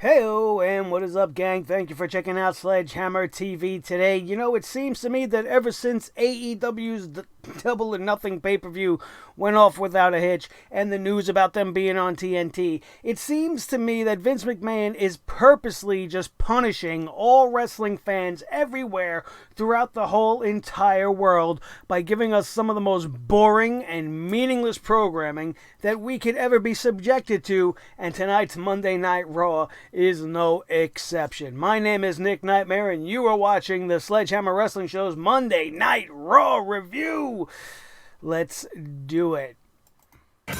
Heyo, and what is up, gang? Thank you for checking out Sledgehammer TV today. You know, it seems to me that ever since AEW's Double or Nothing pay-per-view went off without a hitch, and the news about them being on TNT, it seems to me that Vince McMahon is purposely just punishing all wrestling fans everywhere throughout the whole entire world by giving us some of the most boring and meaningless programming that we could ever be subjected to, and tonight's Monday Night Raw is no exception. My name is Nick Nightmare, and you are watching the Sledgehammer Wrestling Show's Monday Night Raw review. Let's do it. The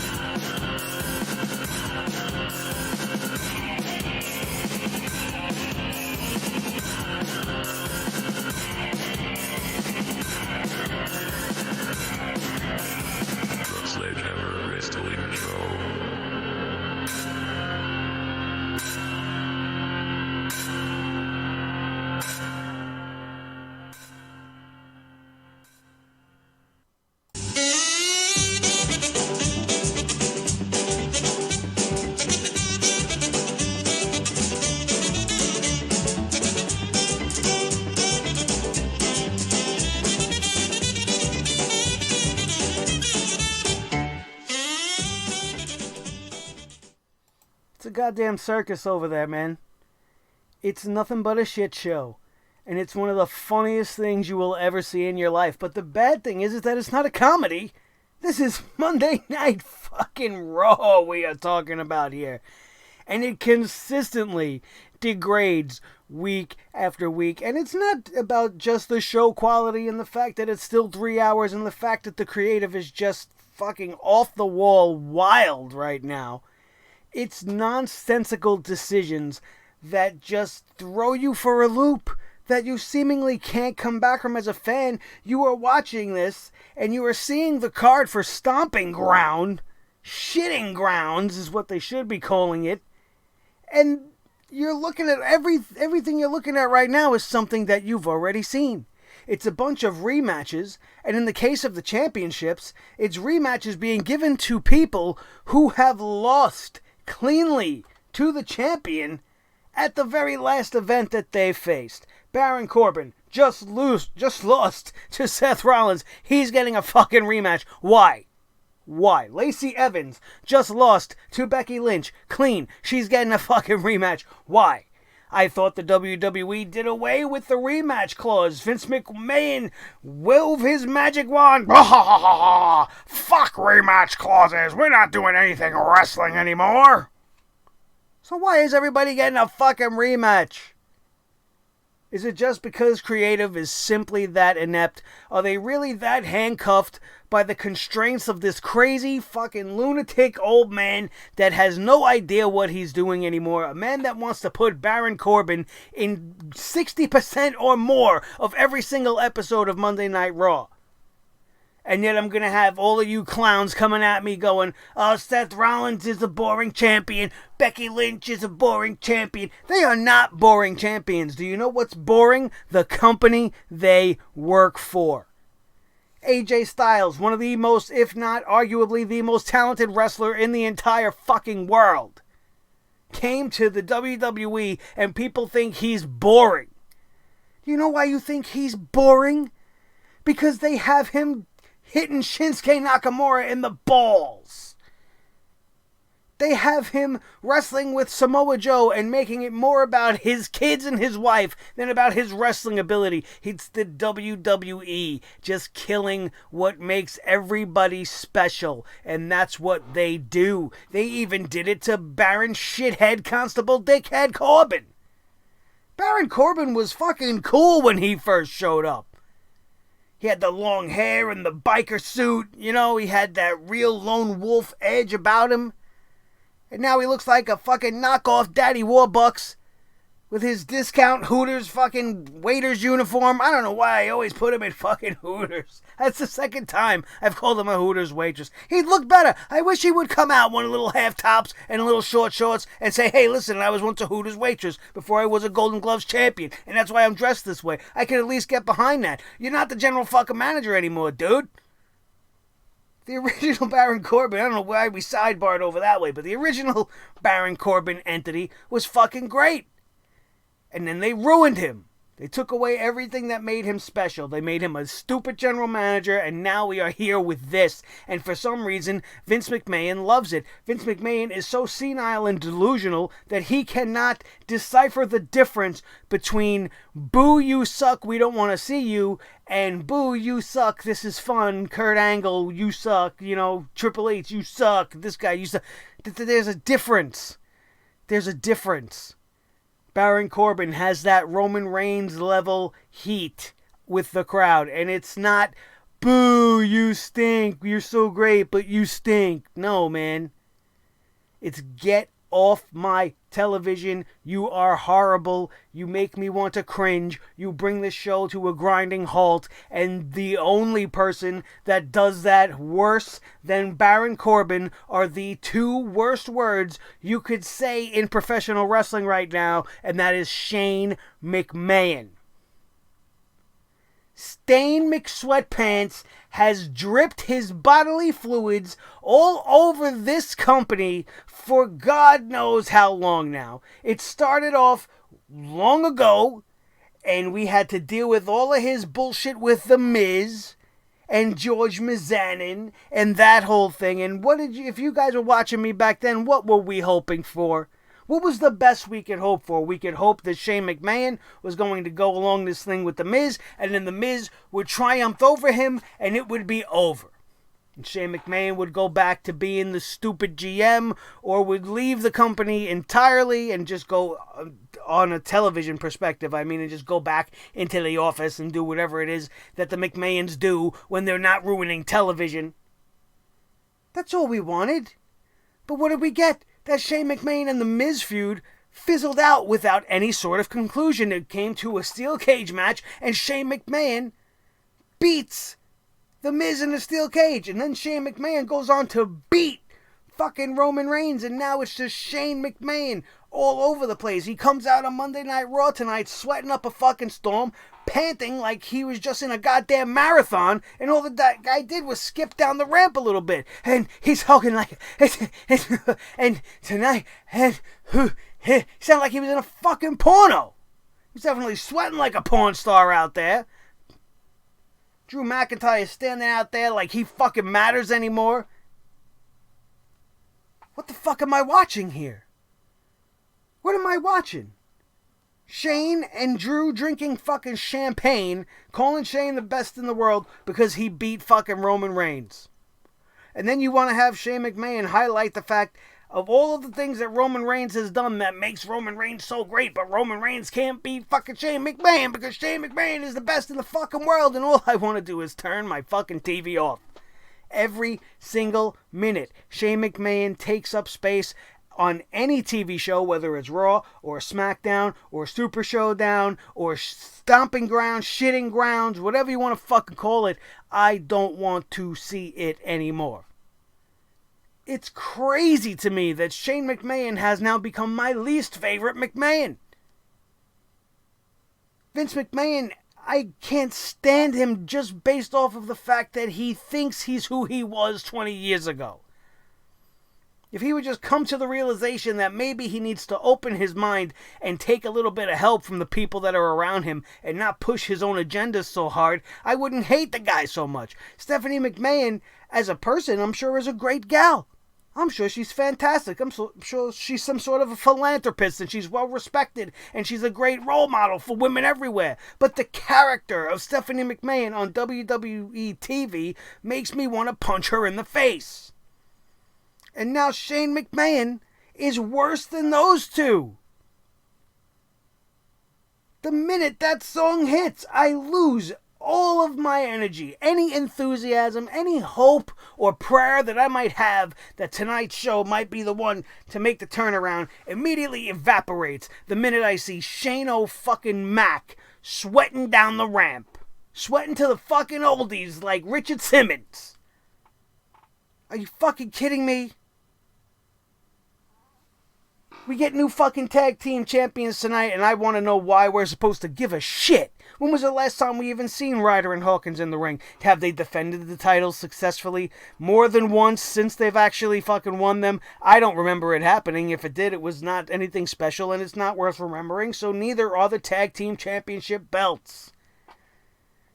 Sledgehammer Wrestling Show. It's a goddamn circus over there, man. It's nothing but a shit show. And it's one of the funniest things you will ever see in your life. But the bad thing is that it's not a comedy. This is Monday Night fucking Raw we are talking about here. And it consistently degrades week after week. And it's not about just the show quality and the fact that it's still 3 hours and the fact that the creative is just fucking off the wall wild right now. It's nonsensical decisions that just throw you for a loop, that you seemingly can't come back from as a fan. You are watching this, and you are seeing the card for Stomping Ground. Shitting Grounds is what they should be calling it. And you're looking at everything you're looking at right now is something that you've already seen. It's a bunch of rematches, and in the case of the championships, it's rematches being given to people who have lost cleanly to the champion at the very last event that they faced. Baron Corbin just lost to Seth Rollins. He's getting a fucking rematch. Why? Lacey Evans just lost to Becky Lynch. Clean. She's getting a fucking rematch. Why? I thought the WWE did away with the rematch clause. Vince McMahon wove his magic wand. Fuck rematch clauses. We're not doing anything wrestling anymore. So why is everybody getting a fucking rematch? Is it just because creative is simply that inept? Are they really that handcuffed by the constraints of this crazy fucking lunatic old man that has no idea what he's doing anymore? A man that wants to put Baron Corbin in 60% or more of every single episode of Monday Night Raw. And yet I'm going to have all of you clowns coming at me going, oh, Seth Rollins is a boring champion. Becky Lynch is a boring champion. They are not boring champions. Do you know what's boring? The company they work for. AJ Styles, one of the most, if not arguably the most talented wrestler in the entire fucking world, came to the WWE and people think he's boring. Do you know why you think he's boring? Because they have him hitting Shinsuke Nakamura in the balls. They have him wrestling with Samoa Joe and making it more about his kids and his wife than about his wrestling ability. It's the WWE just killing what makes everybody special, and that's what they do. They even did it to Baron Shithead Constable Dickhead Corbin. Baron Corbin was fucking cool when he first showed up. He had the long hair and the biker suit, you know, he had that real lone wolf edge about him. And now he looks like a fucking knockoff Daddy Warbucks with his discount Hooters fucking waiter's uniform. I don't know why I always put him in fucking Hooters. That's the second time I've called him a Hooters waitress. He'd look better. I wish he would come out one little half tops and little short shorts and say, hey, listen, I was once a Hooters waitress before I was a Golden Gloves champion, and that's why I'm dressed this way. I could at least get behind that. You're not the general fucking manager anymore, dude. The original Baron Corbin, I don't know why we sidebarred over that way, but the original Baron Corbin entity was fucking great. And then they ruined him. They took away everything that made him special. They made him a stupid general manager, and now we are here with this. And for some reason, Vince McMahon loves it. Vince McMahon is so senile and delusional that he cannot decipher the difference between boo, you suck, we don't want to see you, and boo, you suck, this is fun, Kurt Angle, you suck, Triple H, you suck, this guy, you suck. There's a difference. There's a difference. Baron Corbin has that Roman Reigns level heat with the crowd. And it's not, boo, you stink, you're so great, but you stink. No, man. It's get off my television. You are horrible. You make me want to cringe. You bring this show to a grinding halt. And the only person that does that worse than Baron Corbin are the two worst words you could say in professional wrestling right now, and that is Shane McMahon. Stain McSweatpants has dripped his bodily fluids all over this company for God knows how long now. It started off long ago, and we had to deal with all of his bullshit with The Miz and George Mizanin and that whole thing. And if you guys were watching me back then, what were we hoping for? What was the best we could hope for? We could hope that Shane McMahon was going to go along this thing with The Miz, and then The Miz would triumph over him, and it would be over. And Shane McMahon would go back to being the stupid GM, or would leave the company entirely and just go on a television perspective, and just go back into the office and do whatever it is that the McMahons do when they're not ruining television. That's all we wanted. But what did we get? That Shane McMahon and The Miz feud fizzled out without any sort of conclusion. It came to a steel cage match, and Shane McMahon beats The Miz in a steel cage. And then Shane McMahon goes on to beat fucking Roman Reigns, and now it's just Shane McMahon all over the place. He comes out on Monday Night Raw tonight sweating up a fucking storm, panting like he was just in a goddamn marathon, and all that guy did was skip down the ramp a little bit, and he's talking like, and tonight, and he sounded like he was in a fucking porno. He's definitely sweating like a porn star out there. Drew McIntyre is standing out there like he fucking matters anymore. What the fuck am I watching here? What am I watching? Shane and Drew drinking fucking champagne, calling Shane the best in the world because he beat fucking Roman Reigns. And then you want to have Shane McMahon highlight the fact of all of the things that Roman Reigns has done that makes Roman Reigns so great, but Roman Reigns can't beat fucking Shane McMahon because Shane McMahon is the best in the fucking world, and all I want to do is turn my fucking TV off. Every single minute, Shane McMahon takes up space on any TV show, whether it's Raw or SmackDown or Super Showdown or Stomping Grounds, Shitting Grounds, whatever you want to fucking call it. I don't want to see it anymore. It's crazy to me that Shane McMahon has now become my least favorite McMahon. Vince McMahon, I can't stand him just based off of the fact that he thinks he's who he was 20 years ago. If he would just come to the realization that maybe he needs to open his mind and take a little bit of help from the people that are around him and not push his own agendas so hard, I wouldn't hate the guy so much. Stephanie McMahon, as a person, I'm sure is a great gal. I'm sure she's fantastic. I'm sure she's some sort of a philanthropist and she's well respected and she's a great role model for women everywhere. But the character of Stephanie McMahon on WWE TV makes me want to punch her in the face. And now Shane McMahon is worse than those two. The minute that song hits, I lose all of my energy, any enthusiasm, any hope or prayer that I might have that tonight's show might be the one to make the turnaround immediately evaporates the minute I see Shane fucking Mac sweating down the ramp. Sweating to the fucking oldies like Richard Simmons. Are you fucking kidding me? We get new fucking tag team champions tonight, and I want to know why we're supposed to give a shit. When was the last time we even seen Ryder and Hawkins in the ring? Have they defended the titles successfully more than once since they've actually fucking won them? I don't remember it happening. If it did, it was not anything special, and it's not worth remembering, so neither are the tag team championship belts.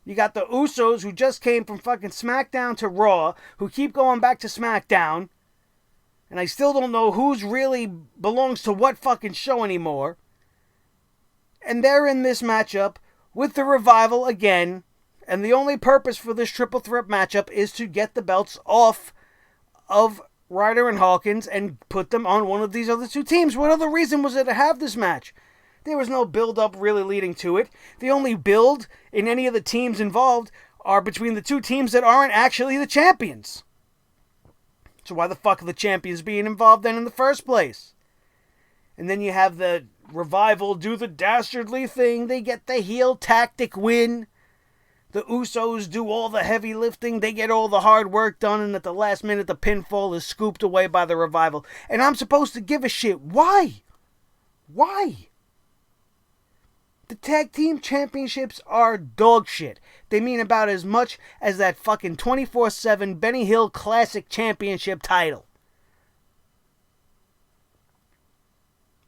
You got the Usos, who just came from fucking SmackDown to Raw, who keep going back to SmackDown, and I still don't know who's really belongs to what fucking show anymore. And they're in this matchup with the Revival again. And the only purpose for this triple threat matchup is to get the belts off of Ryder and Hawkins and put them on one of these other two teams. What other reason was there to have this match? There was no build-up really leading to it. The only build in any of the teams involved are between the two teams that aren't actually the champions. So why the fuck are the champions being involved then in the first place? And then you have the Revival do the dastardly thing. They get the heel tactic win. The Usos do all the heavy lifting. They get all the hard work done. And at the last minute, the pinfall is scooped away by the Revival. And I'm supposed to give a shit. Why? Why? The tag team championships are dog shit. They mean about as much as that fucking 24/7 Benny Hill Classic Championship title.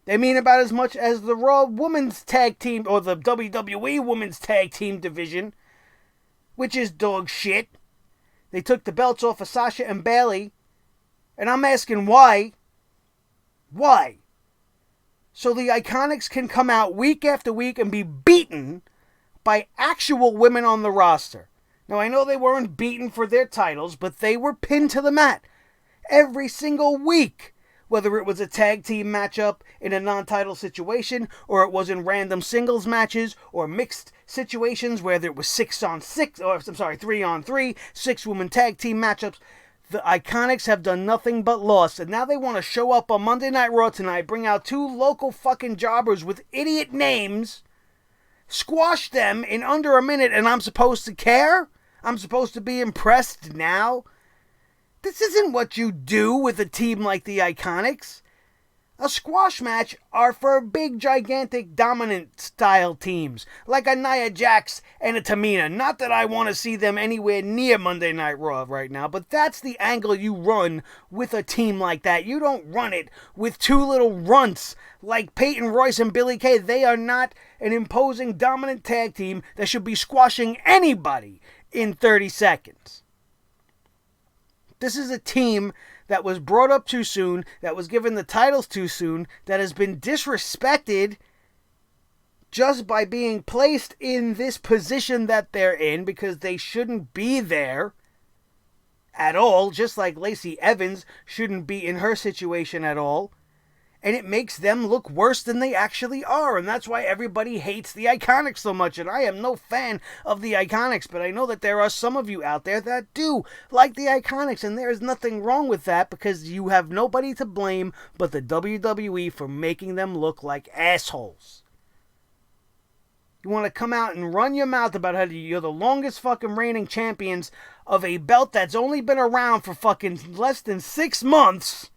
They mean about as much as the Raw Women's Tag Team or the WWE Women's Tag Team division, which is dog shit. They took the belts off of Sasha and Bayley, and I'm asking why? Why? So the Iconics can come out week after week and be beaten by actual women on the roster. Now, I know they weren't beaten for their titles, but they were pinned to the mat every single week. Whether it was a tag team matchup in a non-title situation, or it was in random singles matches, or mixed situations where there was 6-on-6, or 3-on-3, 6-woman tag team matchups. The Iconics have done nothing but loss, and now they want to show up on Monday Night Raw tonight, bring out two local fucking jobbers with idiot names, squash them in under a minute, and I'm supposed to care? I'm supposed to be impressed now? This isn't what you do with a team like the Iconics. A squash match are for big, gigantic, dominant style teams, like a Nia Jax and a Tamina. Not that I want to see them anywhere near Monday Night Raw right now, but that's the angle you run with a team like that. You don't run it with two little runts like Peyton Royce and Billie Kay. They are not an imposing, dominant tag team that should be squashing anybody in 30 seconds. This is a team that was brought up too soon, that was given the titles too soon, that has been disrespected just by being placed in this position that they're in because they shouldn't be there at all, just like Lacey Evans shouldn't be in her situation at all. And it makes them look worse than they actually are. And that's why everybody hates the Iconics so much. And I am no fan of the Iconics, but I know that there are some of you out there that do like the Iconics. And there is nothing wrong with that because you have nobody to blame but the WWE for making them look like assholes. You want to come out and run your mouth about how you're the longest fucking reigning champions of a belt that's only been around for fucking less than 6 months.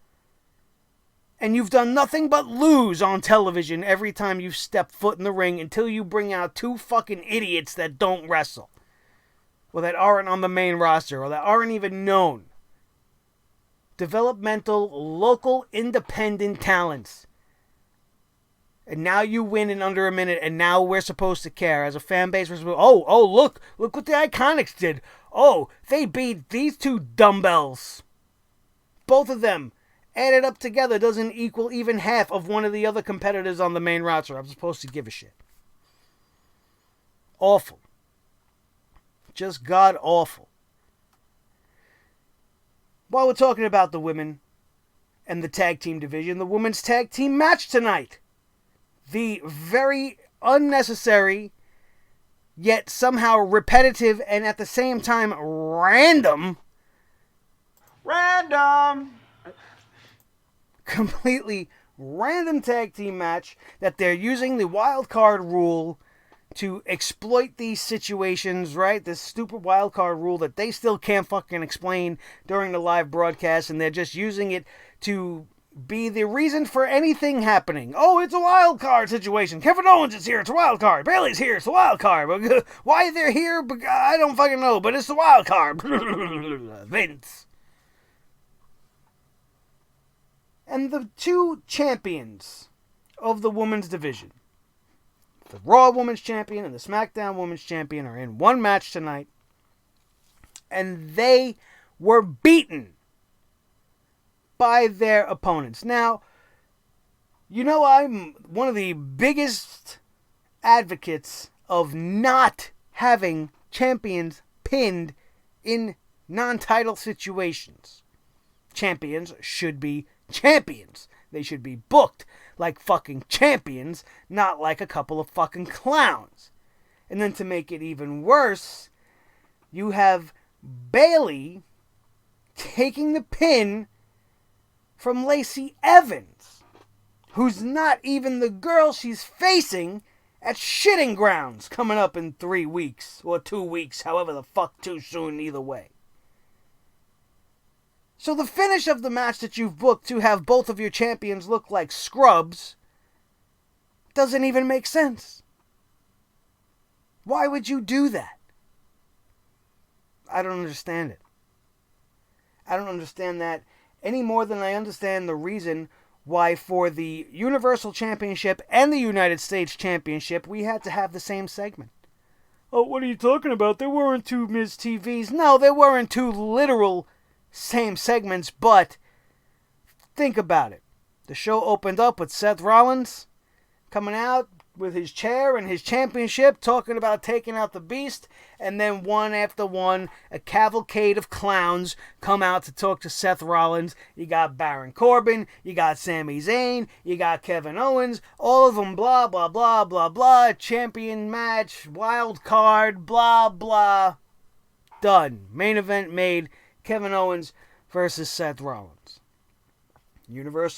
And you've done nothing but lose on television every time you've stepped foot in the ring until you bring out two fucking idiots that don't wrestle. Or that aren't on the main roster. Or that aren't even known. Developmental, local, independent talents. And now you win in under a minute. And now we're supposed to care. As a fan base, we're supposed to, oh, look what the Iconics did. Oh, they beat these two dumbbells. Both of them. Added up together doesn't equal even half of one of the other competitors on the main roster. I'm supposed to give a shit. Awful. Just god awful. While we're talking about the women and the tag team division, the women's tag team match tonight. The very unnecessary, yet somehow repetitive and at the same time random completely random tag team match that they're using the wild card rule to exploit these situations, right? This stupid wild card rule that they still can't fucking explain during the live broadcast, and they're just using it to be the reason for anything happening. Oh, it's a wild card situation. Kevin Owens is here. It's a wild card. Bayley's here. It's a wild card. Why they're here, I don't fucking know, but it's a wild card. Vince. And the two champions of the women's division, the Raw Women's Champion and the SmackDown Women's Champion, are in one match tonight. And they were beaten by their opponents. Now, you know I'm one of the biggest advocates of not having champions pinned in non-title situations. Champions should be champions. They should be booked like fucking champions, not like a couple of fucking clowns. And then to make it even worse, you have Bayley taking the pin from Lacey Evans, who's not even the girl she's facing at Shitting Grounds coming up in 3 weeks, or 2 weeks, however the fuck too soon either way. So the finish of the match that you've booked to have both of your champions look like scrubs doesn't even make sense. Why would you do that? I don't understand it. I don't understand that any more than I understand the reason why for the Universal Championship and the United States Championship we had to have the same segment. Oh, what are you talking about? There weren't two Miz TVs. No, there weren't two literal same segments, but think about it. The show opened up with Seth Rollins coming out with his chair and his championship, talking about taking out the beast, and then one after one, a cavalcade of clowns come out to talk to Seth Rollins. You got Baron Corbin, you got Sami Zayn, you got Kevin Owens, all of them blah, blah, blah, blah, blah, champion match, wild card, blah, blah, done. Main event made, Kevin Owens versus Seth Rollins. United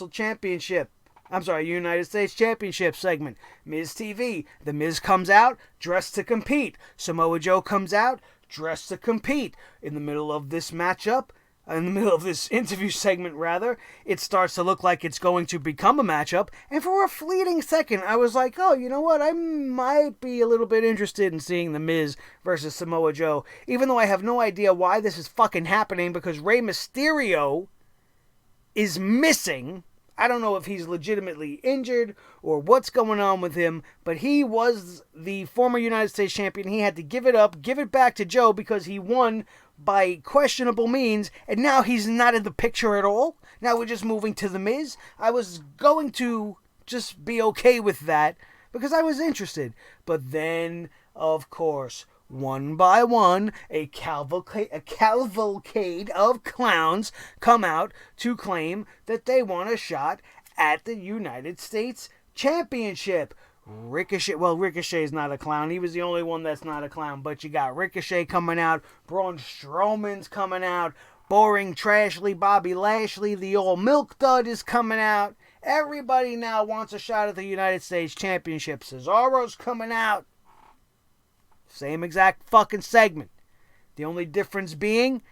States Championship segment. Miz TV. The Miz comes out dressed to compete. Samoa Joe comes out dressed to compete. In the middle of this matchup, in the middle of this interview segment rather, it starts to look like it's going to become a matchup. And for a fleeting second, I was like, oh, you know what? I might be a little bit interested in seeing The Miz versus Samoa Joe. Even though I have no idea why this is fucking happening, because Rey Mysterio is missing. I don't know if he's legitimately injured or what's going on with him, but he was the former United States champion. He had to give it up, give it back to Joe because he won by questionable means, and now he's not in the picture at all. Now we're just moving to The Miz. I was going to just be okay with that because I was interested. But then, of course, one by one, a cavalcade of clowns come out to claim that they want a shot at the United States Championship. Ricochet is not a clown. He was the only one that's not a clown. But you got Ricochet coming out. Braun Strowman's coming out. Boring, trashly Bobby Lashley, the old milk dud, is coming out. Everybody now wants a shot at the United States Championship. Cesaro's coming out. Same exact fucking segment. The only difference being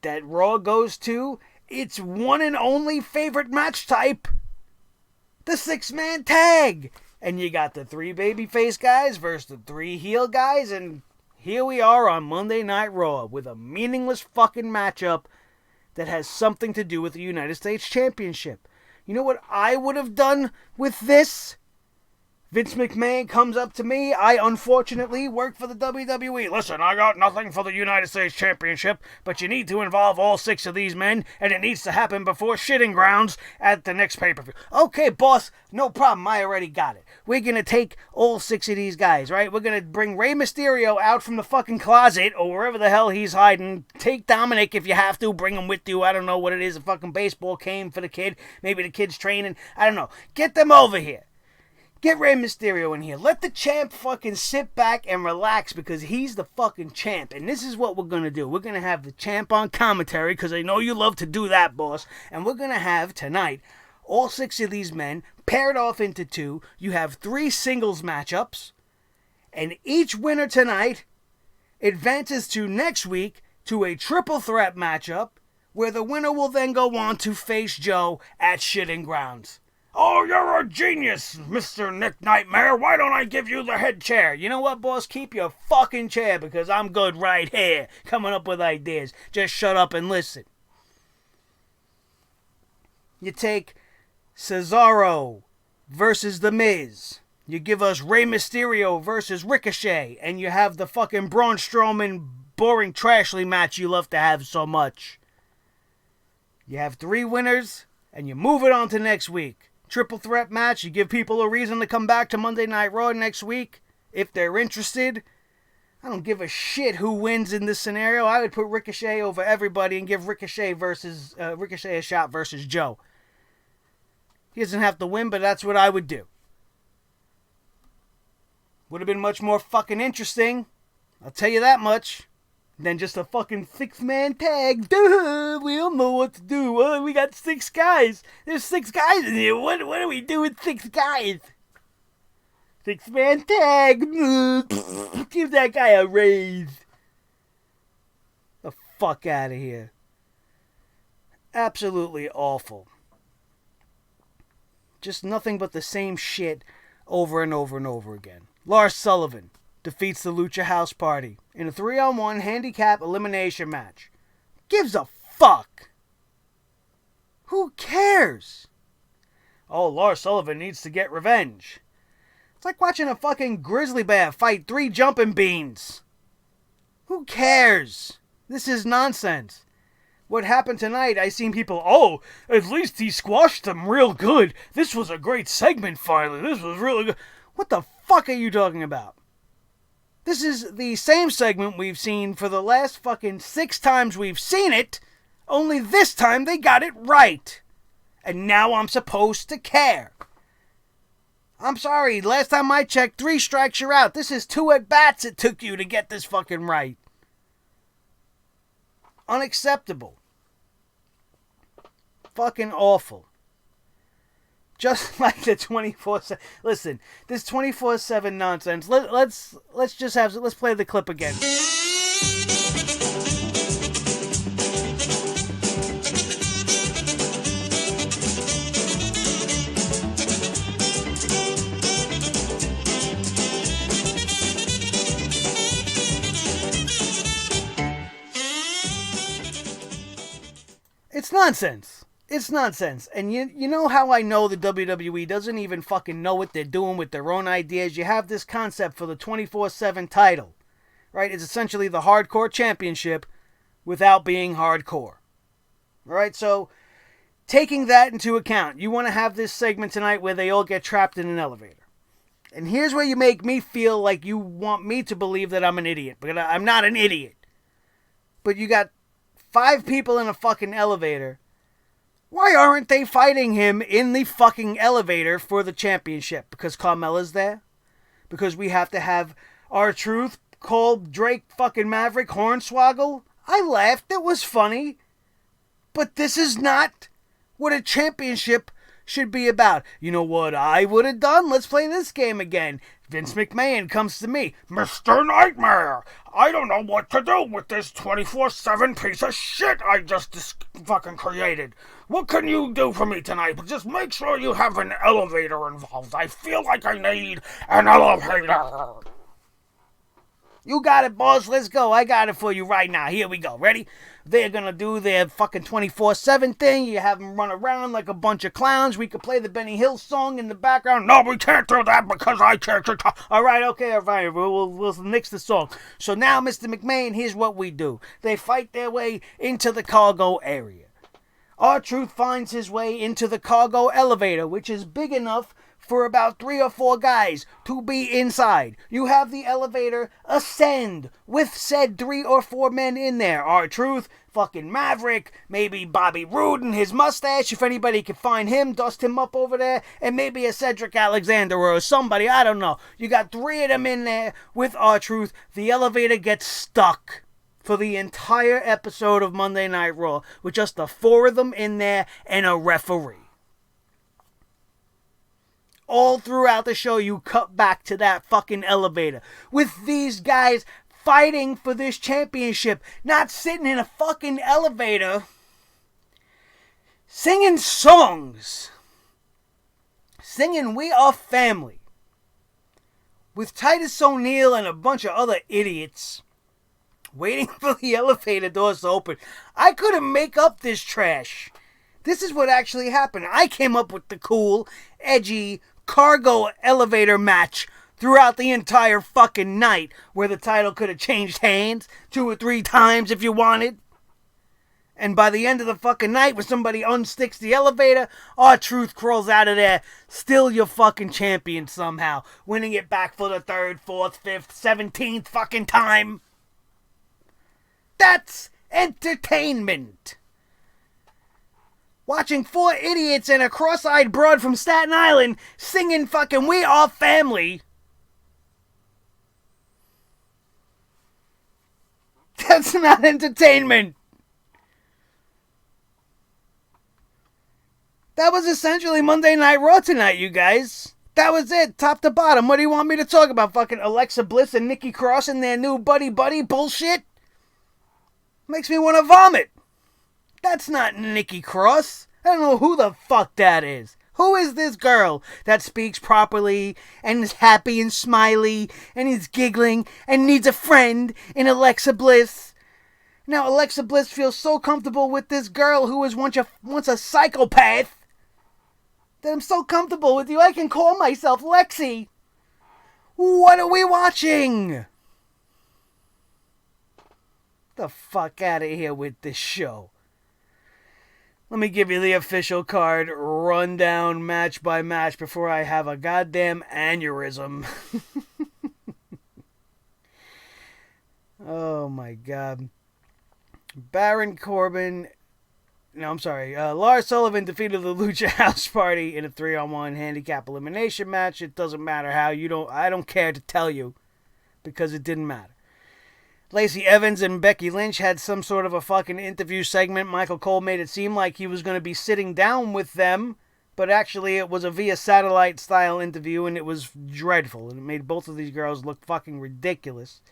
that Raw goes to its one and only favorite match type, the 6-man tag. And you got the 3 babyface guys versus the 3 heel guys, and here we are on Monday Night Raw with a meaningless fucking matchup that has something to do with the United States Championship. You know what I would have done with this? Vince McMahon comes up to me. I, unfortunately, work for the WWE. Listen, I got nothing for the United States Championship, but you need to involve all 6 of these men, and it needs to happen before Shitting Grounds at the next pay-per-view. Okay, boss, no problem. I already got it. We're going to take all 6 of these guys, right? We're going to bring Rey Mysterio out from the fucking closet, or wherever the hell he's hiding. Take Dominic if you have to. Bring him with you. I don't know what it is. A fucking baseball game for the kid. Maybe the kid's training. I don't know. Get them over here. Get Rey Mysterio in here. Let the champ fucking sit back and relax because he's the fucking champ. And this is what we're going to do. We're going to have the champ on commentary because I know you love to do that, boss. And we're going to have tonight all 6 of these men paired off into 2. You have 3 singles matchups. And each winner tonight advances to next week to a triple threat matchup where the winner will then go on to face Joe at Shitting Grounds. Oh, you're a genius, Mr. Nick Nightmare. Why don't I give you the head chair? You know what, boss? Keep your fucking chair because I'm good right here coming up with ideas. Just shut up and listen. You take Cesaro versus The Miz. You give us Rey Mysterio versus Ricochet. And you have the fucking Braun Strowman boring trashly match you love to have so much. You have 3 winners and you move it on to next week. Triple threat match. You give people a reason to come back to Monday Night Raw next week if they're interested. I don't give a shit who wins in this scenario. I would put Ricochet over everybody and give Ricochet a shot versus Joe. He doesn't have to win, but that's what I would do. Would have been much more fucking interesting, I'll tell you that much, than just a fucking 6-man tag. Duh, we don't know what to do. We got 6 guys. There's 6 guys in here. What do we do with 6 guys? 6-man tag. Give that guy a raise. The fuck out of here. Absolutely awful. Just nothing but the same shit over and over and over again. Lars Sullivan defeats the Lucha House Party in a 3-on-1 handicap elimination match. Gives a fuck. Who cares? Oh, Lars Sullivan needs to get revenge. It's like watching a fucking grizzly bear fight 3 jumping beans. Who cares? This is nonsense. What happened tonight, I seen people, oh, at least he squashed them real good. This was a great segment finally. This was really good. What the fuck are you talking about? This is the same segment we've seen for the last fucking 6 times we've seen it, only this time they got it right. And now I'm supposed to care. I'm sorry, last time I checked, 3 strikes you're out. This is 2 at-bats it took you to get this fucking right. Unacceptable. Fucking awful. Just like the 24/7. Listen, this 24/7 nonsense. Let's play the clip again. It's nonsense. It's nonsense. And you know how I know the WWE doesn't even fucking know what they're doing with their own ideas? You have this concept for the 24/7 title, right? It's essentially the hardcore championship without being hardcore. All right, so taking that into account, you want to have this segment tonight where they all get trapped in an elevator. And here's where you make me feel like you want me to believe that I'm an idiot. But I'm not an idiot. But you got 5 people in a fucking elevator. Why aren't they fighting him in the fucking elevator for the championship? Because Carmella's there? Because we have to have R-Truth call Drake fucking Maverick Hornswoggle? I laughed. It was funny. But this is not what a championship should be about. You know what I would have done? Let's play this game again. Vince McMahon comes to me. Mr. Nightmare, I don't know what to do with this 24/7 piece of shit I just fucking created. What can you do for me tonight? But just make sure you have an elevator involved. I feel like I need an elevator. You got it, boss. Let's go. I got it for you right now. Here we go. Ready? They're going to do their fucking 24/7 thing. You have them run around like a bunch of clowns. We could play the Benny Hill song in the background. No, we can't do that because I can't. All right, okay, all right. We'll nix the song. So now, Mr. McMahon, here's what we do. They fight their way into the cargo area. R-Truth finds his way into the cargo elevator, which is big enough for about 3 or 4 guys to be inside. You have the elevator ascend with said 3 or 4 men in there. R-Truth, fucking Maverick, maybe Bobby Roode and his mustache, if anybody can find him, dust him up over there, and maybe a Cedric Alexander or somebody, I don't know. You got 3 of them in there with R-Truth. The elevator gets stuck for the entire episode of Monday Night Raw with just the 4 of them in there and a referee. All throughout the show, you cut back to that fucking elevator with these guys fighting for this championship, not sitting in a fucking elevator singing songs, singing We Are Family, with Titus O'Neil and a bunch of other idiots waiting for the elevator doors to open. I couldn't make up this trash. This is what actually happened. I came up with the cool, edgy, cargo elevator match throughout the entire fucking night, where the title could have changed hands 2 or 3 times if you wanted. And by the end of the fucking night, when somebody unsticks the elevator, R-Truth crawls out of there, still your fucking champion somehow, winning it back for the 3rd, 4th, 5th, 17th fucking time. That's entertainment. Watching 4 idiots and a cross-eyed broad from Staten Island singing fucking We Are Family. That's not entertainment. That was essentially Monday Night Raw tonight, you guys. That was it, top to bottom. What do you want me to talk about? Fucking Alexa Bliss and Nikki Cross and their new buddy bullshit? Makes me want to vomit. That's not Nikki Cross. I don't know who the fuck that is. Who is this girl that speaks properly and is happy and smiley and is giggling and needs a friend in Alexa Bliss? Now Alexa Bliss feels so comfortable with this girl who was once a psychopath that I'm so comfortable with you I can call myself Lexi. What are we watching? The fuck out of here with this show. Let me give you the official card rundown match by match before I have a goddamn aneurysm. Oh my god. Lars Sullivan defeated the Lucha House Party in a 3-on-1 handicap elimination match. It doesn't matter how, I don't care to tell you, because it didn't matter. Lacey Evans and Becky Lynch had some sort of a fucking interview segment. Michael Cole made it seem like he was going to be sitting down with them, but actually it was a via satellite style interview, and it was dreadful, and it made both of these girls look fucking ridiculous.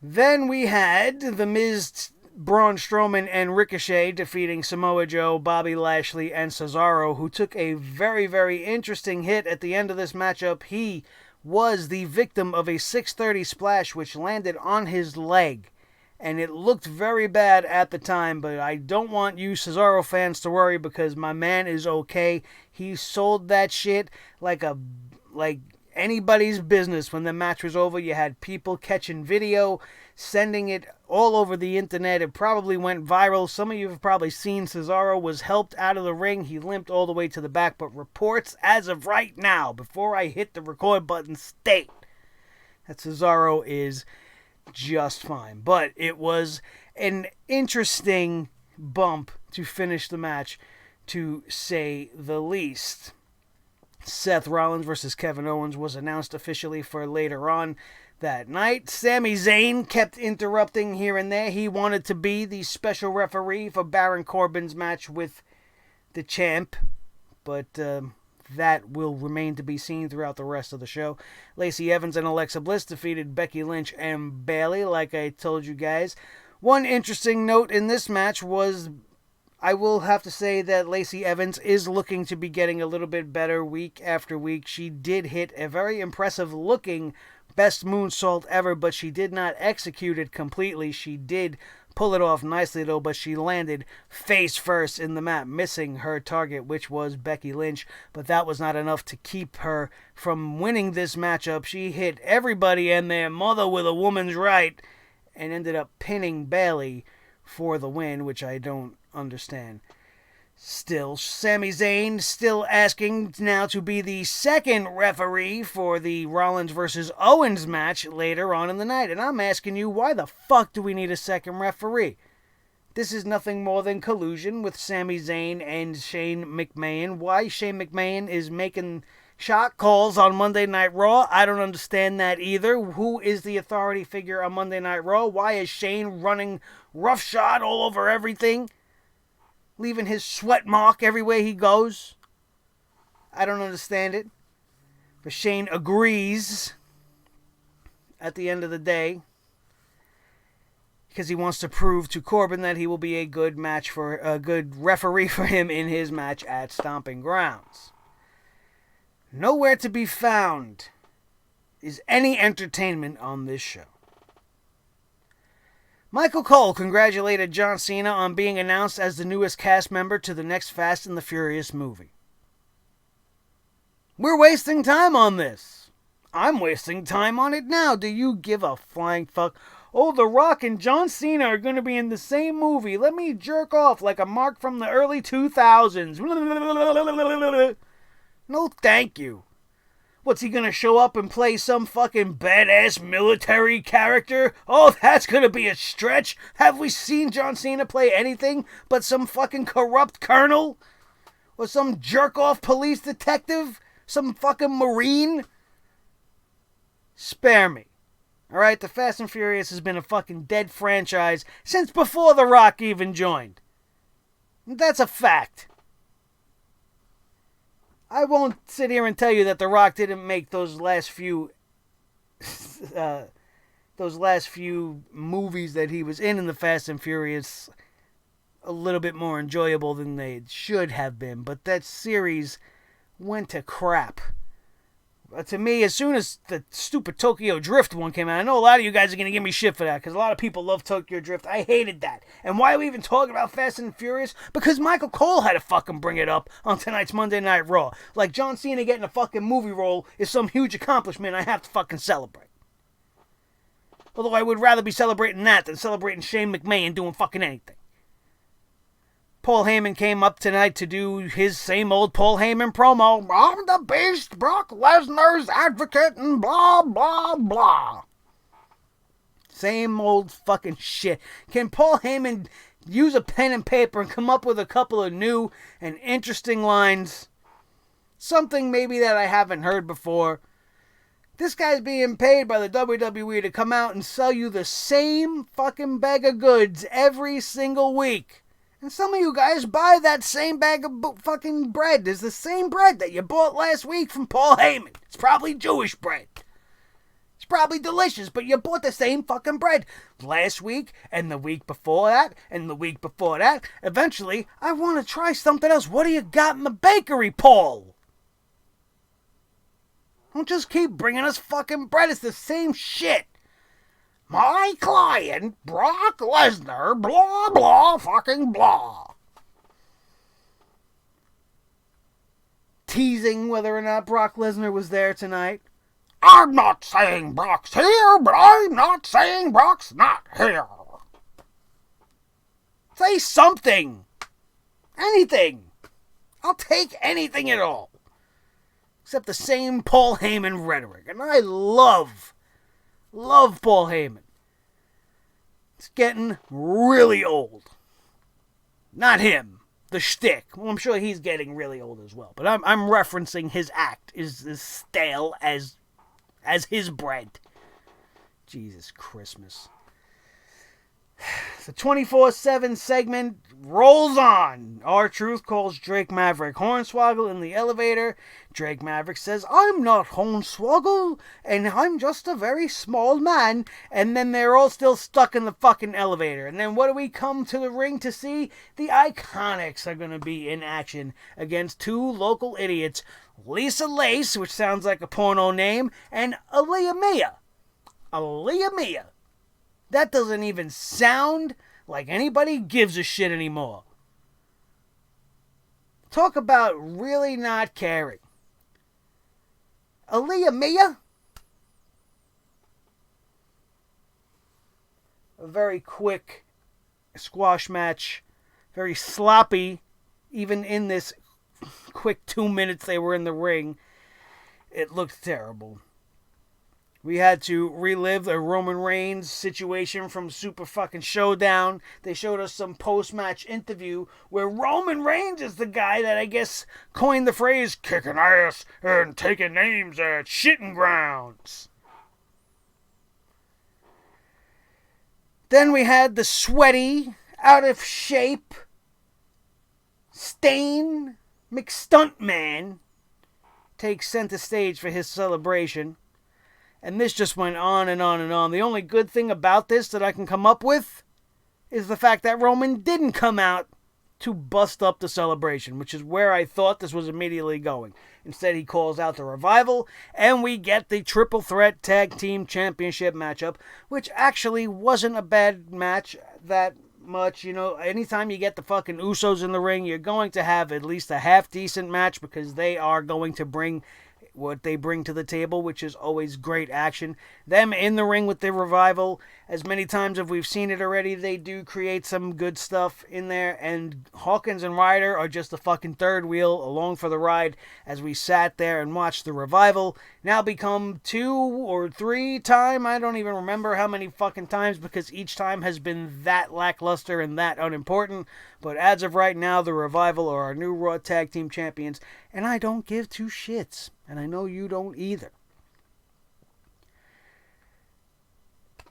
Then we had The Miz, Braun Strowman, and Ricochet defeating Samoa Joe, Bobby Lashley, and Cesaro, who took a very, very interesting hit at the end of this matchup. He was the victim of a 630 splash which landed on his leg, and it looked very bad at the time, but I don't want you Cesaro fans to worry, because my man is okay. He sold that shit like anybody's business. When the match was over, you had people catching video, sending it all over the internet. It probably went viral. Some of you have probably seen Cesaro was helped out of the ring. He limped all the way to the back, but reports as of right now, before I hit the record button, state that Cesaro is just fine. But it was an interesting bump to finish the match, to say the least. Seth Rollins versus Kevin Owens was announced officially for later on that night. Sami Zayn kept interrupting here and there. He wanted to be the special referee for Baron Corbin's match with the champ, but that will remain to be seen throughout the rest of the show. Lacey Evans and Alexa Bliss defeated Becky Lynch and Bayley, like I told you guys. One interesting note in this match was, I will have to say that Lacey Evans is looking to be getting a little bit better week after week. She did hit a very impressive looking best moonsault ever, but she did not execute it completely. She did pull it off nicely though, but she landed face first in the mat, missing her target, which was Becky Lynch. But that was not enough to keep her from winning this matchup. She hit everybody and their mother with a woman's right and ended up pinning Bayley for the win, which I don't understand. Still, Sami Zayn still asking now to be the second referee for the Rollins versus Owens match later on in the night. And I'm asking you, why the fuck do we need a second referee? This is nothing more than collusion with Sami Zayn and Shane McMahon. Why Shane McMahon is making shot calls on Monday Night Raw, I don't understand that either. Who is the authority figure on Monday Night Raw? Why is Shane running roughshod all over everything, leaving his sweat mark everywhere he goes? I don't understand it. But Shane agrees at the end of the day. because he wants to prove to Corbin that he will be a good referee for him in his match at Stomping Grounds. Nowhere to be found is any entertainment on this show. Michael Cole congratulated John Cena on being announced as the newest cast member to the next Fast and the Furious movie. We're wasting time on this. I'm wasting time on it now. Do you give a flying fuck? Oh, The Rock and John Cena are going to be in the same movie. Let me jerk off like a mark from the early 2000s. No, thank you. What's he going to show up and play some fucking badass military character? Oh, that's going to be a stretch. Have we seen John Cena play anything but some fucking corrupt colonel? Or some jerk-off police detective? Some fucking Marine? Spare me. Alright, the Fast and Furious has been a fucking dead franchise since before The Rock even joined. That's a fact. I won't sit here and tell you that The Rock didn't make those last few movies that he was in the Fast and Furious a little bit more enjoyable than they should have been. But that series went to crap. To me, as soon as the stupid Tokyo Drift one came out, I know a lot of you guys are going to give me shit for that, because a lot of people love Tokyo Drift. I hated that. And why are we even talking about Fast and Furious? Because Michael Cole had to fucking bring it up on tonight's Monday Night Raw. Like John Cena getting a fucking movie role is some huge accomplishment I have to fucking celebrate. Although I would rather be celebrating that than celebrating Shane McMahon doing fucking anything. Paul Heyman came up tonight to do his same old Paul Heyman promo. I'm the Beast, Brock Lesnar's advocate, and blah, blah, blah. Same old fucking shit. Can Paul Heyman use a pen and paper and come up with a couple of new and interesting lines? Something maybe that I haven't heard before. This guy's being paid by the WWE to come out and sell you the same fucking bag of goods every single week. And some of you guys buy that same bag of fucking bread. It's the same bread that you bought last week from Paul Heyman. It's probably Jewish bread. It's probably delicious, but you bought the same fucking bread last week and the week before that and the week before that. Eventually, I want to try something else. What do you got in the bakery, Paul? Don't just keep bringing us fucking bread. It's the same shit. My client, Brock Lesnar, blah, blah, fucking blah. Teasing whether or not Brock Lesnar was there tonight. I'm not saying Brock's here, but I'm not saying Brock's not here. Say something. Anything. I'll take anything at all. Except the same Paul Heyman rhetoric. And I love Paul Heyman. It's getting really old. Not him. The shtick. Well, I'm sure he's getting really old as well. But I'm referencing his act is as stale as his bread. Jesus Christmas. The 24/7 segment rolls on. R-Truth calls Drake Maverick Hornswoggle in the elevator. Drake Maverick says, I'm not Hornswoggle, and I'm just a very small man. And then they're all still stuck in the fucking elevator. And then what do we come to the ring to see? The Iconics are going to be in action against two local idiots. Lisa Lace, which sounds like a porno name, and Aaliyah Mia. Aaliyah Mia. That doesn't even sound like anybody gives a shit anymore. Talk about really not caring. Aaliyah Mia? A very quick squash match. Very sloppy. Even in this quick 2 minutes they were in the ring. It looked terrible. We had to relive the Roman Reigns situation from Super fucking Showdown. They showed us some post-match interview where Roman Reigns is the guy that I guess coined the phrase kicking ass and taking names at shitting grounds. Then we had the sweaty, out of shape, Stain McStuntman take center stage for his celebration. And this just went on and on and on. The only good thing about this that I can come up with is the fact that Roman didn't come out to bust up the celebration, which is where I thought this was immediately going. Instead, he calls out the Revival, and we get the Triple Threat Tag Team Championship matchup, which actually wasn't a bad match that much. You know, anytime you get the fucking Usos in the ring, you're going to have at least a half-decent match because they are going to bring what they bring to the table, which is always great action. Them in the ring with the Revival, as many times as we've seen it already, they do create some good stuff in there, and Hawkins and Ryder are just the fucking third wheel along for the ride as we sat there and watched the Revival now become 2 or 3 time, I don't even remember how many fucking times, because each time has been that lackluster and that unimportant, but as of right now, the Revival are our new Raw Tag Team Champions, and I don't give 2 shits. And I know you don't either.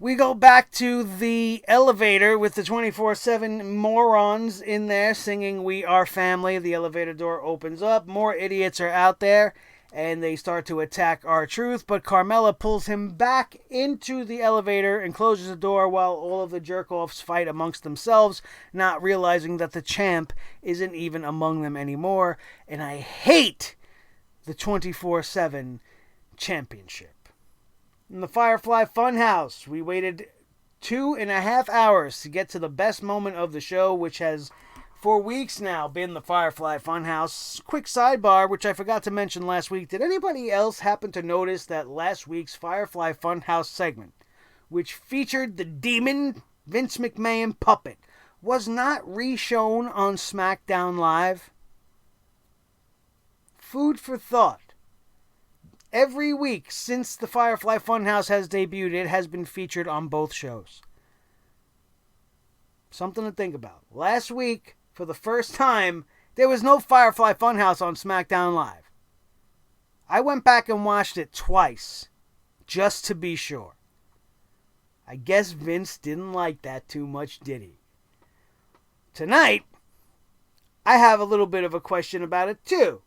We go back to the elevator with the 24/7 morons in there singing "We Are Family." The elevator door opens up. More idiots are out there. And they start to attack R-Truth. But Carmella pulls him back into the elevator and closes the door while all of the jerk-offs fight amongst themselves, not realizing that the champ isn't even among them anymore. And I hate the 24/7 championship. In the Firefly Funhouse, we waited 2.5 hours to get to the best moment of the show, which has for weeks now been the Firefly Funhouse. Quick sidebar, which I forgot to mention last week. Did anybody else happen to notice that last week's Firefly Funhouse segment, which featured the demon Vince McMahon puppet, was not re-shown on SmackDown Live? Food for thought. Every week since the Firefly Funhouse has debuted, it has been featured on both shows. Something to think about. Last week, for the first time, there was no Firefly Funhouse on SmackDown Live. I went back and watched it twice, just to be sure. I guess Vince didn't like that too much, did he? Tonight, I have a little bit of a question about it too.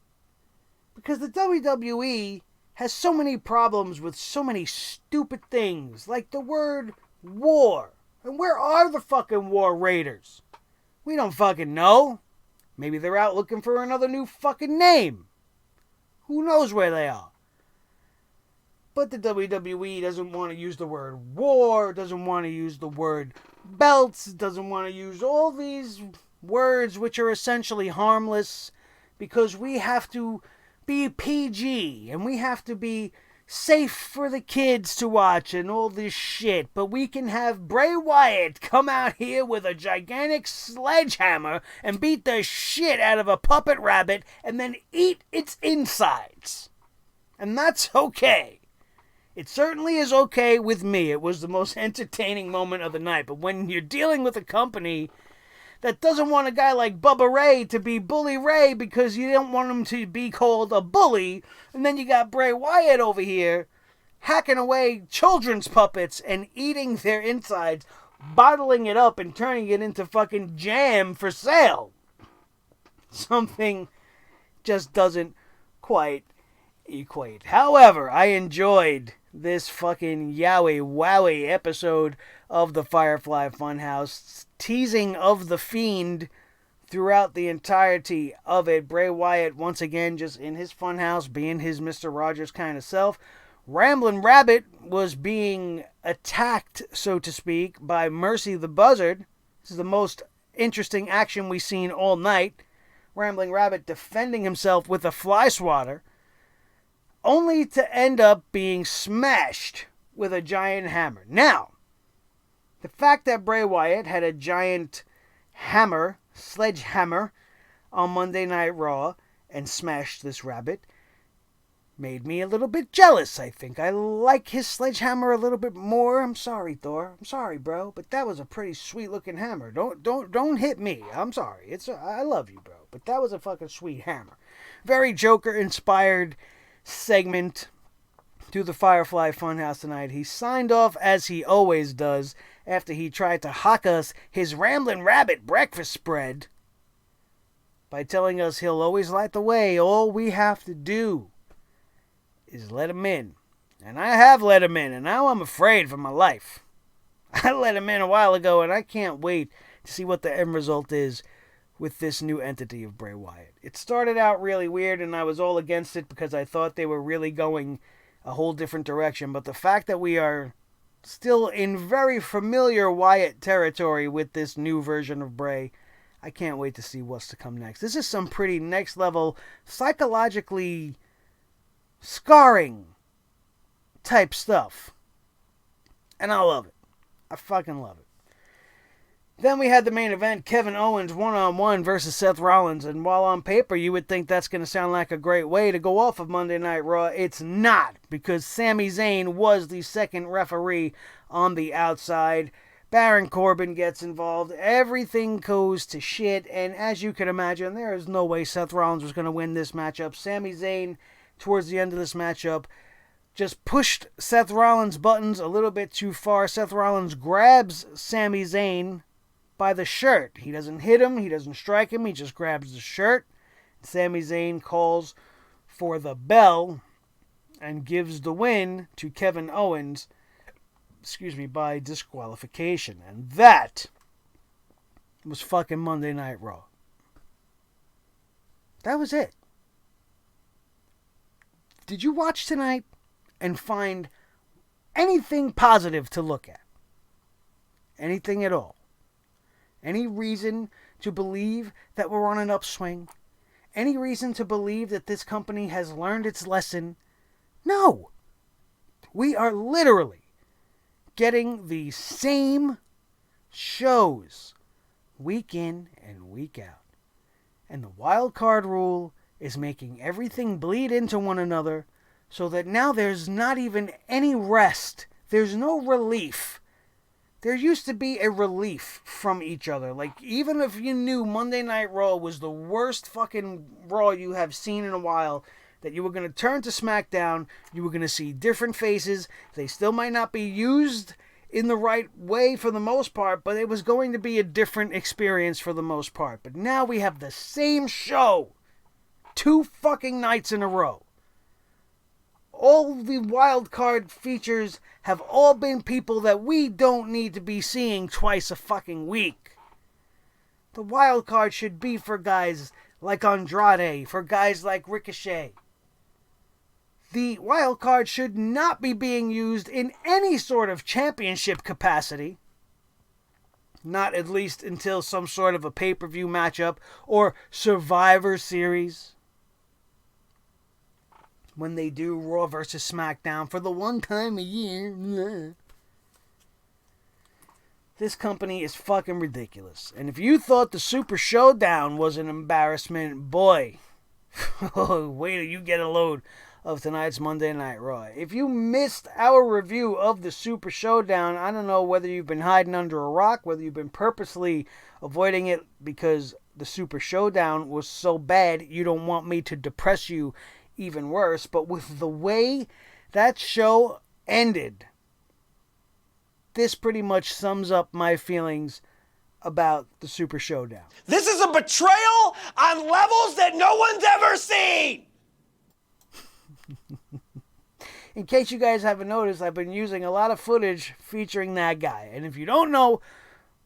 Because the WWE has so many problems with so many stupid things, like the word war. And where are the fucking War Raiders? We don't fucking know. Maybe they're out looking for another new fucking name. Who knows where they are? But the WWE doesn't want to use the word war, doesn't want to use the word belts, doesn't want to use all these words which are essentially harmless, because we have to be PG, and we have to be safe for the kids to watch and all this shit. But we can have Bray Wyatt come out here with a gigantic sledgehammer and beat the shit out of a puppet rabbit and then eat its insides. And that's okay. It certainly is okay with me. It was the most entertaining moment of the night. But when you're dealing with a company that doesn't want a guy like Bubba Ray to be Bully Ray because you don't want him to be called a bully, and then you got Bray Wyatt over here hacking away children's puppets and eating their insides, bottling it up and turning it into fucking jam for sale. Something just doesn't quite equate. However, I enjoyed this fucking yowie wowie episode of the Firefly Funhouse, teasing of the Fiend throughout the entirety of it. Bray Wyatt once again just in his funhouse, being his Mr. Rogers kind of self. Ramblin' Rabbit was being attacked, so to speak, by Mercy the Buzzard. This is the most interesting action we've seen all night. Rambling Rabbit defending himself with a fly swatter, only to end up being smashed with a giant hammer. Now, the fact that Bray Wyatt had a giant hammer, sledgehammer, on Monday Night Raw and smashed this rabbit made me a little bit jealous, I think. I like his sledgehammer a little bit more. I'm sorry, Thor. I'm sorry, bro. But that was a pretty sweet-looking hammer. Don't hit me. I'm sorry. I love you, bro. But that was a fucking sweet hammer. Very Joker-inspired segment to the Firefly Funhouse tonight. He signed off, as he always does, after he tried to hock us his Ramblin' Rabbit breakfast spread by telling us he'll always light the way. All we have to do is let him in. And I have let him in, and now I'm afraid for my life. I let him in a while ago, and I can't wait to see what the end result is with this new entity of Bray Wyatt. It started out really weird, and I was all against it because I thought they were really going a whole different direction. But the fact that we are still in very familiar Wyatt territory with this new version of Bray, I can't wait to see what's to come next. This is some pretty next level, psychologically scarring type stuff. And I love it. I fucking love it. Then we had the main event, Kevin Owens one-on-one versus Seth Rollins. And while on paper you would think that's going to sound like a great way to go off of Monday Night Raw, it's not. Because Sami Zayn was the second referee on the outside. Baron Corbin gets involved. Everything goes to shit. And as you can imagine, there is no way Seth Rollins was going to win this matchup. Sami Zayn, towards the end of this matchup, just pushed Seth Rollins' buttons a little bit too far. Seth Rollins grabs Sami Zayn by the shirt. He doesn't hit him. He doesn't strike him. He just grabs the shirt. Sami Zayn calls for the bell and gives the win to Kevin Owens, by disqualification. And that was fucking Monday Night Raw. That was it. Did you watch tonight and find anything positive to look at? Anything at all? Any reason to believe that we're on an upswing? Any reason to believe that this company has learned its lesson? No. We are literally getting the same shows week in and week out. And the wild card rule is making everything bleed into one another so that now there's not even any rest. There's no relief. There used to be a relief from each other. Like, even if you knew Monday Night Raw was the worst fucking Raw you have seen in a while, that you were going to turn to SmackDown, you were going to see different faces. They still might not be used in the right way for the most part, but it was going to be a different experience for the most part. But now we have the same show 2 fucking nights in a row. All the wild card features have all been people that we don't need to be seeing twice a fucking week. The wild card should be for guys like Andrade, for guys like Ricochet. The wild card should not be being used in any sort of championship capacity. Not at least until some sort of a pay-per-view matchup or Survivor Series. When they do Raw versus SmackDown for the one time a year. This company is fucking ridiculous. And if you thought the Super Showdown was an embarrassment, boy, wait till you get a load of tonight's Monday Night Raw. If you missed our review of the Super Showdown, I don't know whether you've been hiding under a rock, whether you've been purposely avoiding it because the Super Showdown was so bad you don't want me to depress you even worse. But with the way that show ended, this pretty much sums up my feelings about the Super Showdown. This is a betrayal on levels that no one's ever seen! In case you guys haven't noticed, I've been using a lot of footage featuring that guy. And if you don't know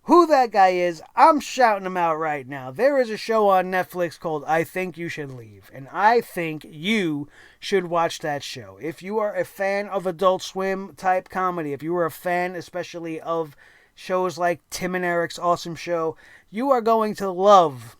who that guy is, I'm shouting him out right now. There is a show on Netflix called I Think You Should Leave. And I think you should watch that show. If you are a fan of Adult Swim type comedy, if you are a fan especially of shows like Tim and Eric's Awesome Show, you are going to love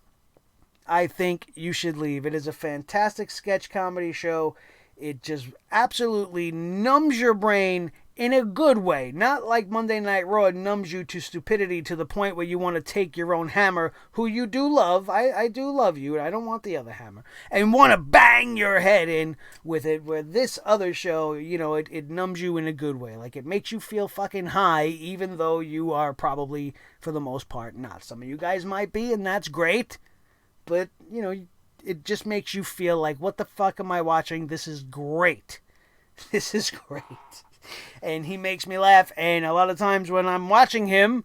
I Think You Should Leave. It is a fantastic sketch comedy show. It just absolutely numbs your brain in a good way. Not like Monday Night Raw numbs you to stupidity to the point where you want to take your own hammer, who you do love. I do love you. I don't want the other hammer. And want to bang your head in with it. Where this other show, it numbs you in a good way. Like, it makes you feel fucking high, even though you are probably, for the most part, not. Some of you guys might be, and that's great. But, it just makes you feel like, what the fuck am I watching? This is great. This is great. And he makes me laugh. And a lot of times when I'm watching him,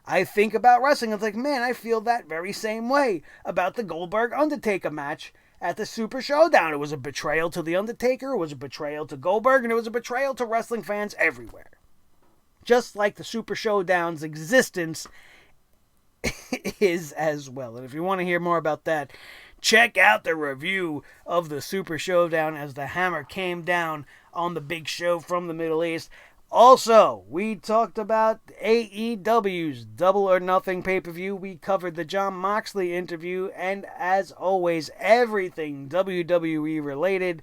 I think about wrestling. It's like, man, I feel that very same way about the Goldberg-Undertaker match at the Super Showdown. It was a betrayal to the Undertaker. It was a betrayal to Goldberg. And it was a betrayal to wrestling fans everywhere. Just like the Super Showdown's existence is as well. And if you want to hear more about that, check out the review of the Super Showdown as the hammer came down on the big show from the Middle East. Also, we talked about AEW's Double or Nothing pay-per-view. We covered the Jon Moxley interview. And as always, everything WWE related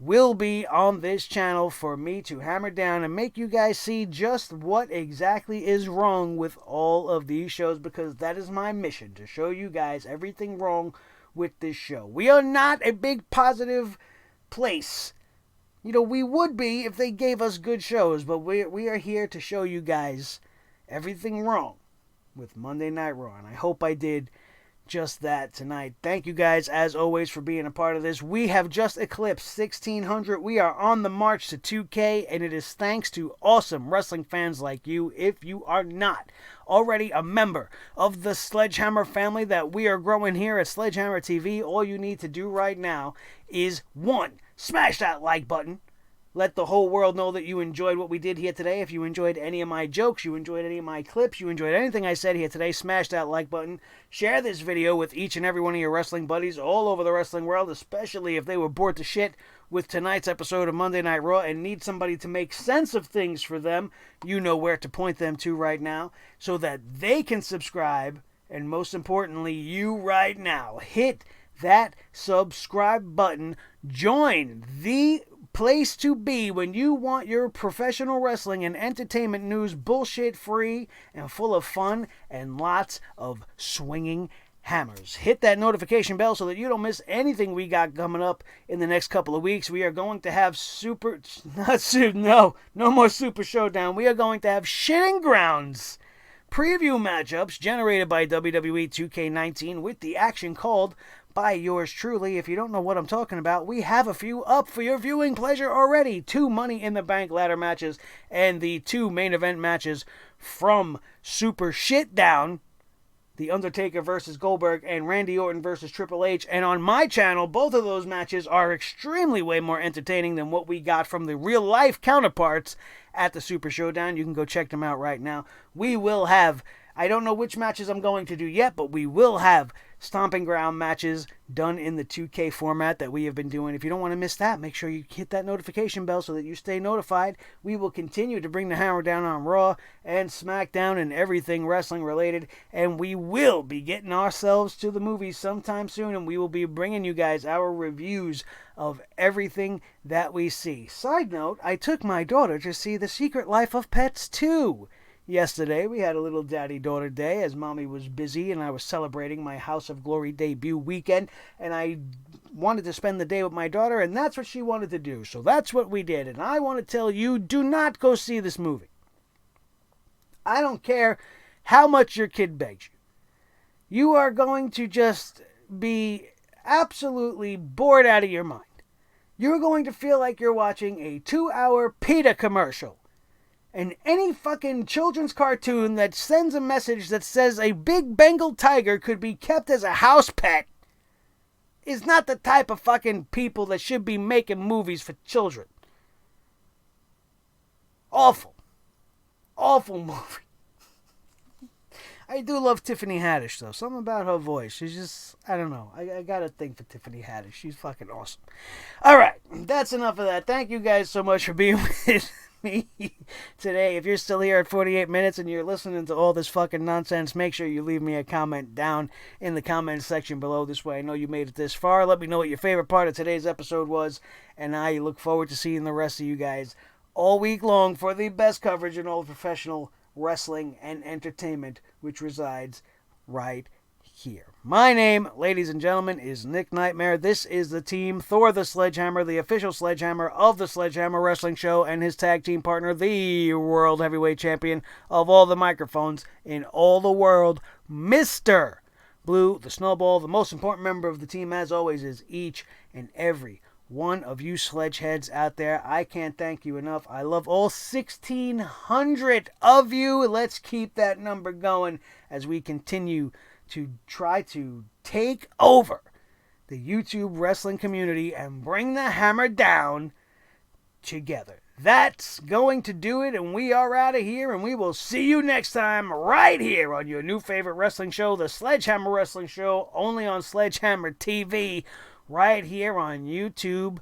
will be on this channel for me to hammer down and make you guys see just what exactly is wrong with all of these shows, because that is my mission, to show you guys everything wrong with this show. We are not a big positive place. You know, we would be if they gave us good shows, but we are here to show you guys everything wrong with Monday Night Raw, and I hope I did just that tonight. Thank you guys, as always, for being a part of this. We have just eclipsed 1,600. We are on the march to 2K, and it is thanks to awesome wrestling fans like you. If you are not already a member of the Sledgehammer family that we are growing here at Sledgehammer TV, all you need to do right now is, 1, smash that like button. Let the whole world know that you enjoyed what we did here today. If you enjoyed any of my jokes, you enjoyed any of my clips, you enjoyed anything I said here today, smash that like button. Share this video with each and every one of your wrestling buddies all over the wrestling world, especially if they were bored to shit with tonight's episode of Monday Night Raw and need somebody to make sense of things for them. You know where to point them to right now so that they can subscribe. And most importantly, you right now, hit that subscribe button. Join the place to be when you want your professional wrestling and entertainment news bullshit free and full of fun and lots of swinging hammers. Hit that notification bell so that you don't miss anything we got coming up in the next couple of weeks. We are going to have no more Super Showdown. We are going to have Shitting Grounds preview matchups generated by WWE 2K19 with the action called by yours truly. If you don't know what I'm talking about, we have a few up for your viewing pleasure already. 2 Money in the Bank ladder matches and the 2 main event matches from Super Shitdown. The Undertaker versus Goldberg and Randy Orton versus Triple H. And on my channel, both of those matches are extremely way more entertaining than what we got from the real life counterparts at the Super Showdown. You can go check them out right now. We will have, I don't know which matches I'm going to do yet, but we will have Stomping Ground matches done in the 2K format that we have been doing. If you don't want to miss that, make sure you hit that notification bell so that you stay notified. We will continue to bring the hammer down on Raw and SmackDown and everything wrestling related, and we will be getting ourselves to the movies sometime soon, and we will be bringing you guys our reviews of everything that we see. Side note, I took my daughter to see The Secret Life of Pets 2. Yesterday, we had a little daddy-daughter day as mommy was busy and I was celebrating my House of Glory debut weekend, and I wanted to spend the day with my daughter, and that's what she wanted to do. So that's what we did, and I want to tell you, do not go see this movie. I don't care how much your kid begs you. You are going to just be absolutely bored out of your mind. You're going to feel like you're watching a 2-hour PETA commercial. And any fucking children's cartoon that sends a message that says a big Bengal tiger could be kept as a house pet is not the type of fucking people that should be making movies for children. Awful. Awful movie. I do love Tiffany Haddish, though. Something about her voice. She's just, I don't know. I got a thing for Tiffany Haddish. She's fucking awesome. All right. That's enough of that. Thank you guys so much for being with me today. If you're still here at 48 minutes and you're listening to all this fucking nonsense, make sure you leave me a comment down in the comment section below. This way I know you made it this far. Let me know what your favorite part of today's episode was, and I look forward to seeing the rest of you guys all week long for the best coverage in all professional wrestling and entertainment, which resides right here. My name, ladies and gentlemen, is Nick Nightmare. This is the team, Thor the Sledgehammer, the official Sledgehammer of the Sledgehammer Wrestling Show, and his tag team partner, the World Heavyweight Champion of all the microphones in all the world, Mr. Blue, the Snowball. The most important member of the team, as always, is each and every one of you sledgeheads out there. I can't thank you enough. I love all 1,600 of you. Let's keep that number going as we continue to try to take over the YouTube wrestling community and bring the hammer down together. That's going to do it, and we are out of here, and we will see you next time right here on your new favorite wrestling show, the Sledgehammer Wrestling Show, only on Sledgehammer TV, right here on YouTube.com.